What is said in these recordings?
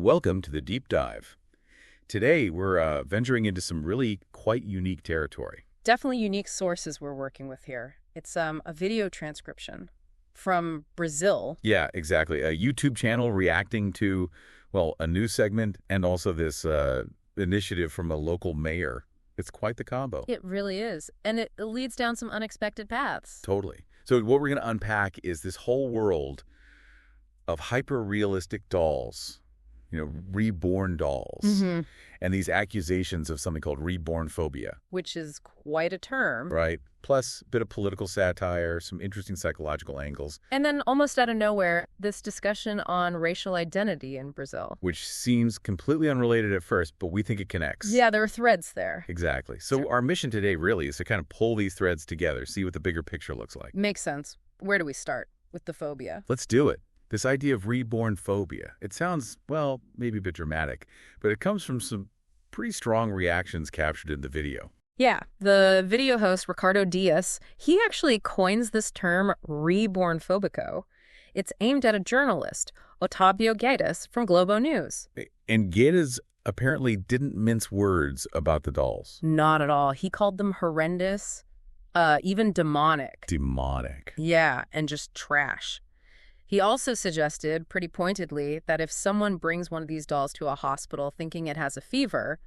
Welcome to the Deep Dive. Today, we're venturing into some really quite unique territory. Definitely unique sources we're working with here. It's a video transcription from Brazil. Yeah, exactly. A YouTube channel reacting to, well, a news segment and also this initiative from a local mayor. It's quite the combo. It really is. And it leads down some unexpected paths. Totally. So what we're going to unpack is this whole world of hyper-realistic dolls. Reborn dolls, and these accusations of something called Rebornphobia. Which is quite a term. Right. Plus a bit of political satire, some interesting psychological angles. And then almost out of nowhere, this discussion on racial identity in Brazil. Which seems completely unrelated at first, but we think it connects. Yeah, there are threads there. Exactly. So our mission today really is to kind of pull these threads together, see what the bigger picture looks like. Makes sense. Where do we start with the phobia? Let's do it. This idea of rebornphobia, it sounds, well, maybe a bit dramatic, but it comes from some pretty strong reactions captured in the video. Yeah, the video host, Ricardo Dias, he actually coins this term rebornphobico. It's aimed at a journalist, Otávio Guedes from Globo News. And Guedes apparently didn't mince words about the dolls. Not at all. He called them horrendous, even demonic. Demonic. Yeah, and just trash. He also suggested, pretty pointedly, that if someone brings one of these dolls to a hospital thinking it has a fever,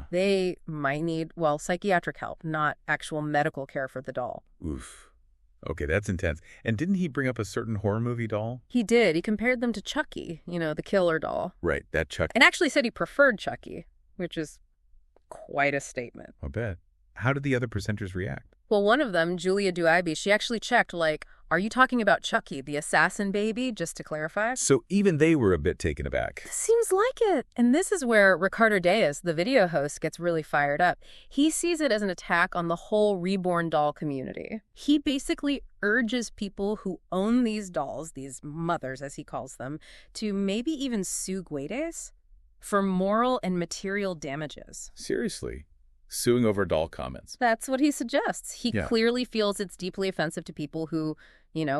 they might need, well, psychiatric help, not actual medical care for the doll. Oof. Okay, that's intense. And didn't he bring up a certain horror movie doll? He did. He compared them to Chucky, the killer doll. Right, that Chucky. And actually said he preferred Chucky, which is quite a statement. I bet. How did the other presenters react? Well, one of them, Julia Duibe, she actually checked, are you talking about Chucky, the assassin baby, just to clarify? So even they were a bit taken aback. Seems like it. And this is where Ricardo Dias, the video host, gets really fired up. He sees it as an attack on the whole reborn doll community. He basically urges people who own these dolls, these mothers as he calls them, to maybe even sue Guedes for moral and material damages. Seriously? Suing over doll comments. That's what he suggests. He clearly feels it's deeply offensive to people who,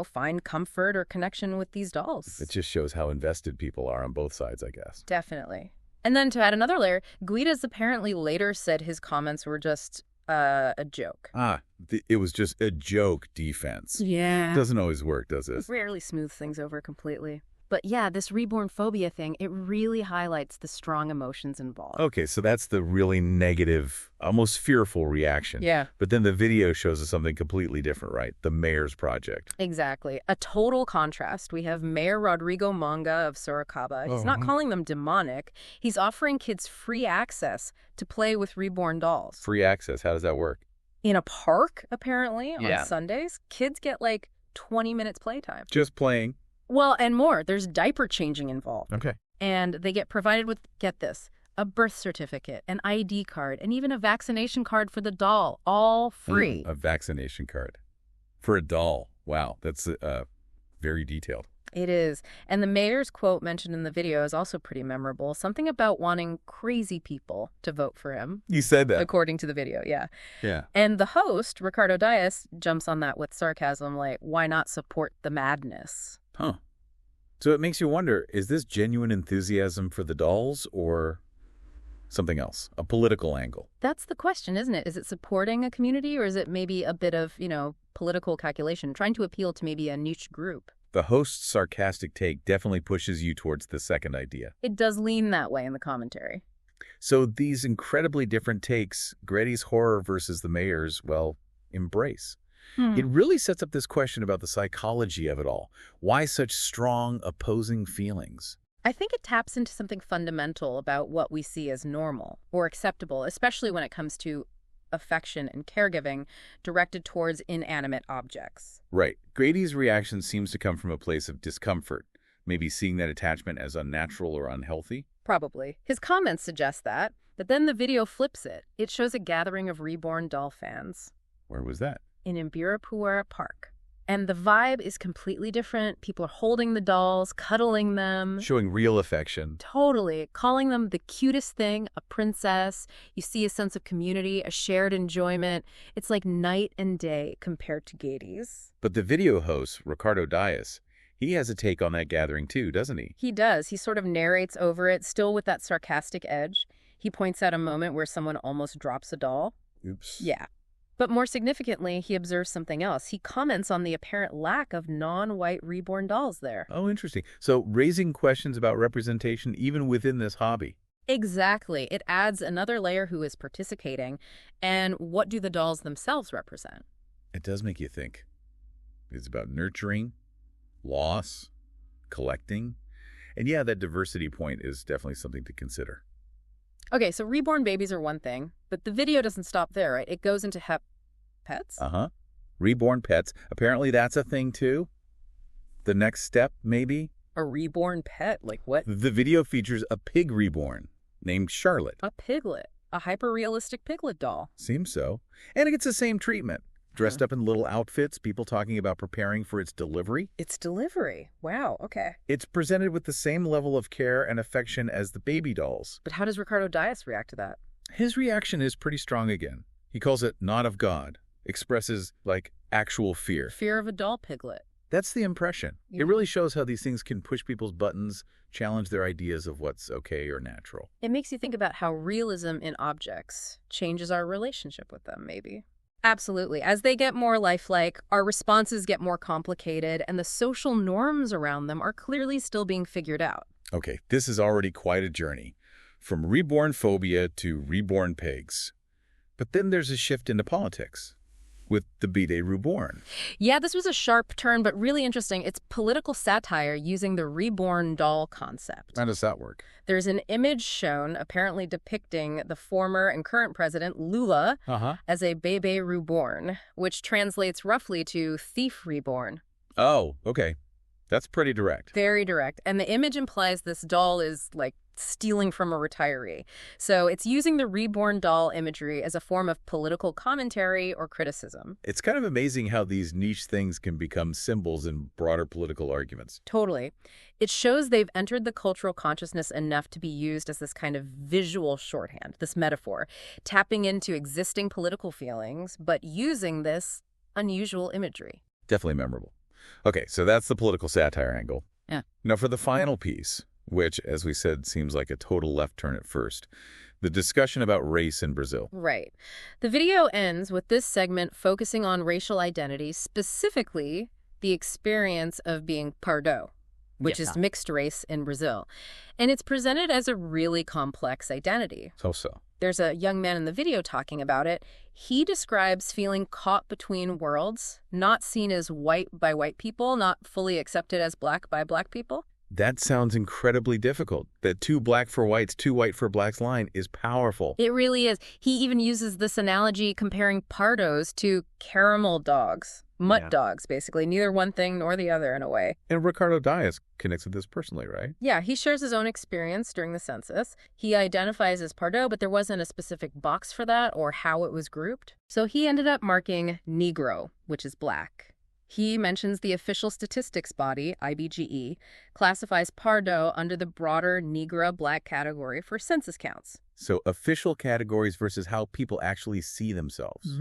find comfort or connection with these dolls. It just shows how invested people are on both sides, I guess. Definitely. And then to add another layer, Guedes apparently later said his comments were just a joke. It was just a joke defense. Yeah. Doesn't always work, does it? Rarely smooth things over completely. But yeah, this rebornphobia thing, it really highlights the strong emotions involved. Okay, so that's the really negative, almost fearful reaction. Yeah. But then the video shows us something completely different, right? The mayor's project. Exactly. A total contrast. We have Mayor Rodrigo Manga of Sorocaba. He's not calling them demonic. He's offering kids free access to play with reborn dolls. Free access, how does that work? In a park, apparently, on Sundays. Kids get 20 minutes playtime. Just playing. Well, and more. There's diaper changing involved. Okay. And they get provided with, get this, a birth certificate, an ID card, and even a vaccination card for the doll, all free. A vaccination card for a doll. Wow, that's very detailed. It is. And the mayor's quote mentioned in the video is also pretty memorable. Something about wanting crazy people to vote for him. You said that. According to the video, yeah. Yeah. And the host, Ricardo Dias, jumps on that with sarcasm, why not support the madness? Huh. So it makes you wonder, is this genuine enthusiasm for the dolls or something else, a political angle? That's the question, isn't it? Is it supporting a community or is it maybe a bit of, political calculation, trying to appeal to maybe a niche group? The host's sarcastic take definitely pushes you towards the second idea. It does lean that way in the commentary. So these incredibly different takes, Guedes' horror versus the mayor's, embrace. It really sets up this question about the psychology of it all. Why such strong opposing feelings? I think it taps into something fundamental about what we see as normal or acceptable, especially when it comes to affection and caregiving directed towards inanimate objects. Right. Guedes' reaction seems to come from a place of discomfort, maybe seeing that attachment as unnatural or unhealthy. Probably. His comments suggest that, but then the video flips it. It shows a gathering of reborn doll fans. Where was that? In Ibirapuera Park. And the vibe is completely different. People are holding the dolls, cuddling them. Showing real affection. Totally. Calling them the cutest thing, a princess. You see a sense of community, a shared enjoyment. It's like night and day compared to Guedes. But the video host, Ricardo Dias, He has a take on that gathering too, doesn't he? He does. He sort of narrates over it, still with that sarcastic edge. He points out a moment where someone almost drops a doll. Oops. Yeah. But more significantly, he observes something else. He comments on the apparent lack of non-white reborn dolls there. Oh, interesting. So raising questions about representation even within this hobby. Exactly. It adds another layer who is participating, and what do the dolls themselves represent? It does make you think. It's about nurturing, loss, collecting. And yeah, that diversity point is definitely something to consider. Okay, so reborn babies are one thing, but the video doesn't stop there, right? It goes into pets? Uh-huh. Reborn pets. Apparently that's a thing too. The next step, maybe? A reborn pet? Like what? The video features a pig reborn named Charlotte. A piglet. A hyper-realistic piglet doll. Seems so. And it gets the same treatment. Dressed up in little outfits, people talking about preparing for its delivery. Its delivery? Wow, okay. It's presented with the same level of care and affection as the baby dolls. But how does Ricardo Dias react to that? His reaction is pretty strong again. He calls it not of God, expresses, like, actual fear. Fear of a doll piglet. That's the impression. Yeah. It really shows how these things can push people's buttons, challenge their ideas of what's okay or natural. It makes you think about how realism in objects changes our relationship with them, maybe. Absolutely. As they get more lifelike, our responses get more complicated, and the social norms around them are clearly still being figured out. Okay, this is already quite a journey. From Rebornphobia to reborn pigs. But then there's a shift into politics with the Bebê Rouborn. Yeah, this was a sharp turn, but really interesting. It's political satire using the reborn doll concept. How does that work? There's an image shown apparently depicting the former and current president, Lula, as a Bebê Reborn, which translates roughly to thief reborn. Oh, okay. That's pretty direct. Very direct. And the image implies this doll is like stealing from a retiree. So it's using the reborn doll imagery as a form of political commentary or criticism. It's kind of amazing how these niche things can become symbols in broader political arguments. Totally. It shows they've entered the cultural consciousness enough to be used as this kind of visual shorthand, this metaphor, tapping into existing political feelings, but using this unusual imagery. Definitely memorable. Okay, so that's the political satire angle. Yeah. Now for the final piece, which, as we said, seems like a total left turn at first, the discussion about race in Brazil. Right. The video ends with this segment focusing on racial identity, specifically the experience of being Pardo, which is mixed race in Brazil. And it's presented as a really complex identity. So. There's a young man in the video talking about it. He describes feeling caught between worlds, not seen as white by white people, not fully accepted as black by black people. That sounds incredibly difficult. That too black for whites, too white for blacks line is powerful. It really is. He even uses this analogy comparing Pardos to caramel dogs. Mutt dogs, basically. Neither one thing nor the other, in a way. And Ricardo Dias connects with this personally, right? Yeah, he shares his own experience during the census. He identifies as Pardo, but there wasn't a specific box for that or how it was grouped. So he ended up marking Negro, which is black. He mentions the official statistics body, IBGE, classifies Pardo under the broader Negra black category for census counts. So official categories versus how people actually see themselves.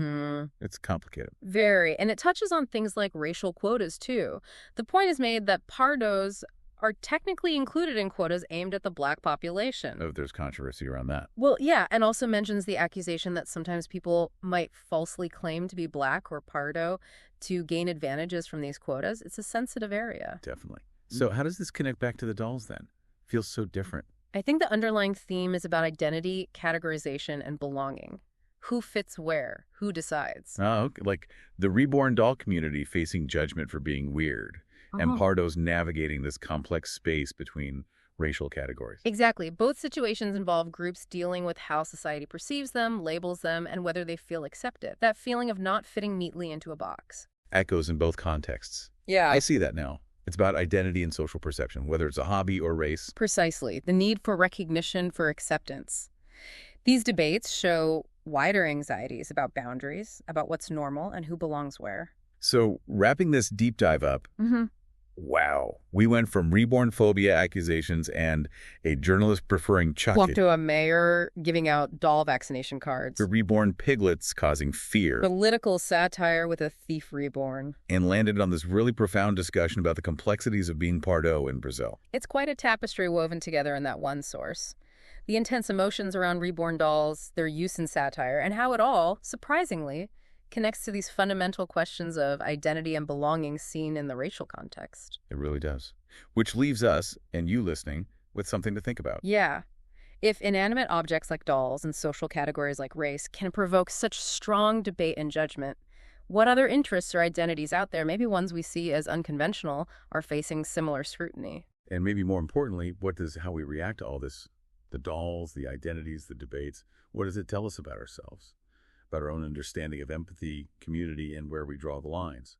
It's complicated. Very. And it touches on things like racial quotas, too. The point is made that Pardos are technically included in quotas aimed at the black population. Oh, there's controversy around that. Well, yeah, and also mentions the accusation that sometimes people might falsely claim to be black or Pardo to gain advantages from these quotas. It's a sensitive area. Definitely. So how does this connect back to the dolls then? Feels so different. I think the underlying theme is about identity, categorization, and belonging. Who fits where? Who decides? Oh, okay. Like the reborn doll community facing judgment for being weird, and Pardo's navigating this complex space between racial categories. Exactly. Both situations involve groups dealing with how society perceives them, labels them, and whether they feel accepted. That feeling of not fitting neatly into a box. Echoes in both contexts. Yeah. I see that now. It's about identity and social perception, whether it's a hobby or race. Precisely. The need for recognition, for acceptance. These debates show wider anxieties about boundaries, about what's normal and who belongs where. So wrapping this deep dive up, Wow. We went from Rebornphobia accusations and a journalist preferring chuck Walk it to a mayor giving out doll vaccination cards. to reborn piglets causing fear, Political satire with a thief reborn. and landed on this really profound discussion about the complexities of being Pardo in Brazil. It's quite a tapestry woven together in that one source. The intense emotions around reborn dolls, their use in satire, and how it all, surprisingly, connects to these fundamental questions of identity and belonging seen in the racial context. It really does. Which leaves us, and you listening, with something to think about. Yeah. If inanimate objects like dolls and social categories like race can provoke such strong debate and judgment, what other interests or identities out there, maybe ones we see as unconventional, are facing similar scrutiny? And maybe more importantly, how we react to all this? The dolls, the identities, the debates. What does it tell us about ourselves? About our own understanding of empathy, community, and where we draw the lines?